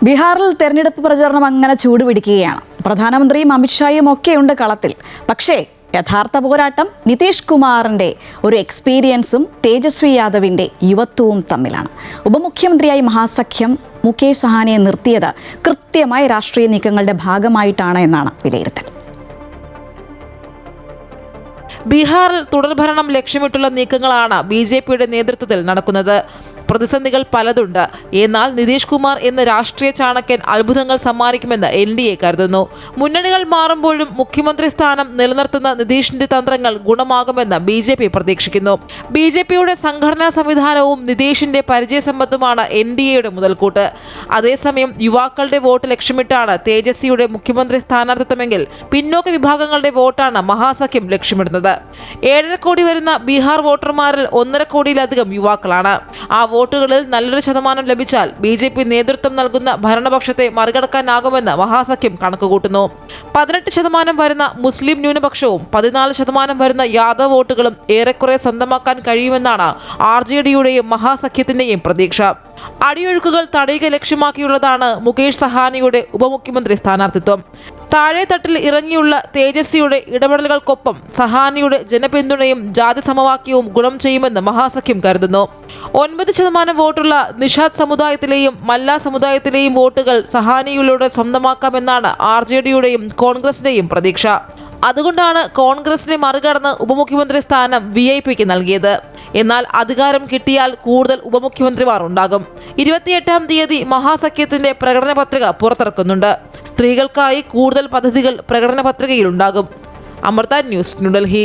ബീഹാറിൽ തെരഞ്ഞെടുപ്പ് പ്രചാരണം അങ്ങനെ ചൂടുപിടിക്കുകയാണ്. പ്രധാനമന്ത്രിയും അമിത്ഷായും ഒക്കെയുണ്ട് കളത്തിൽ. പക്ഷേ യഥാർത്ഥ പോരാട്ടം നിതീഷ് കുമാറിൻ്റെ ഒരു എക്സ്പീരിയൻസും തേജസ്വി യാദവിൻ്റെ യുവത്വവും തമ്മിലാണ്. ഉപമുഖ്യമന്ത്രിയായി മഹാസഖ്യം മുകേഷ് സഹാനിയെ നിർത്തിയത് കൃത്യമായ രാഷ്ട്രീയ നീക്കങ്ങളുടെ ഭാഗമായിട്ടാണ് എന്നാണ് വിലയിരുത്തൽ. ബീഹാറിൽ തുടർഭരണം ലക്ഷ്യമിട്ടുള്ള നീക്കങ്ങളാണ് BJPയുടെ നേതൃത്വത്തിൽ നടക്കുന്നത്. പ്രതിസന്ധികൾ പലതുണ്ട്. എന്നാൽ നിതീഷ് കുമാർ എന്ന രാഷ്ട്രീയ ചാണക്യൻ അത്ഭുതങ്ങൾ സമ്മാനിക്കുമെന്ന് NDA കരുതുന്നു. മുന്നണികൾ മാറുമ്പോഴും മുഖ്യമന്ത്രി സ്ഥാനം നിലനിർത്തുന്ന നിതീഷിന്റെ തന്ത്രങ്ങൾ ഗുണമാകുമെന്ന് BJP പ്രതീക്ഷിക്കുന്നു. BJPയുടെ സംഘടനാ സംവിധാനവും നിതീഷിന്റെ പരിചയസമ്പത്തുമാണ് NDAയുടെ മുതൽക്കൂട്ട്. അതേസമയം യുവാക്കളുടെ വോട്ട് ലക്ഷ്യമിട്ടാണ് തേജസ്വിയുടെ മുഖ്യമന്ത്രി സ്ഥാനാർത്ഥിത്വമെങ്കിൽ പിന്നോക്ക വിഭാഗങ്ങളുടെ വോട്ടാണ് മഹാസഖ്യം ലക്ഷ്യമിടുന്നത്. 7.5 കോടി വരുന്ന ബീഹാർ വോട്ടർമാരിൽ 1.5 കോടിയിലധികം യുവാക്കളാണ്. ആ വോട്ടുകളിൽ നല്ലൊരു ശതമാനം ലഭിച്ചാൽ BJP നേതൃത്വം നൽകുന്ന ഭരണപക്ഷത്തെ മറികടക്കാനാകുമെന്ന് മഹാസഖ്യം കണക്കുകൂട്ടുന്നു. 18% വരുന്ന മുസ്ലിം ന്യൂനപക്ഷവും 14% വരുന്ന യാദവ് വോട്ടുകളും ഏറെക്കുറെ സ്വന്തമാക്കാൻ കഴിയുമെന്നാണ് RJDയുടെയും മഹാസഖ്യത്തിന്റെയും പ്രതീക്ഷ. അടിയൊഴുക്കുകൾ തടയുക ലക്ഷ്യമാക്കിയുള്ളതാണ് മുകേഷ് സഹാനിയുടെ ഉപമുഖ്യമന്ത്രി സ്ഥാനാർത്ഥിത്വം. താഴെത്തട്ടിൽ ഇറങ്ങിയുള്ള തേജസ്വിയുടെ ഇടപെടലുകൾക്കൊപ്പം സഹാനിയുടെ ജനപിന്തുണയും ജാതി സമവാക്യവും ഗുണം ചെയ്യുമെന്ന് മഹാസഖ്യം കരുതുന്നു. 9% വോട്ടുള്ള നിഷാദ് സമുദായത്തിലെയും മല്ല സമുദായത്തിലെയും വോട്ടുകൾ സഹാനിയിലൂടെ സ്വന്തമാക്കാമെന്നാണ് RJDയുടെയും കോൺഗ്രസിന്റെയും പ്രതീക്ഷ. അതുകൊണ്ടാണ് കോൺഗ്രസിനെ മറികടന്ന് ഉപമുഖ്യമന്ത്രി സ്ഥാനം VIP-ക്ക് നൽകിയത്. എന്നാൽ അധികാരം കിട്ടിയാൽ കൂടുതൽ ഉപമുഖ്യമന്ത്രിമാർ ഉണ്ടാകും. 28-ാം തീയതി മഹാസഖ്യത്തിന്റെ പ്രകടന പത്രിക പുറത്തിറക്കുന്നുണ്ട്. സ്ത്രീകൾക്കായി കൂടുതൽ പദ്ധതികൾ പ്രകടന പത്രികയിലുണ്ടാകും. അമൃത ന്യൂസ്, ന്യൂഡൽഹി.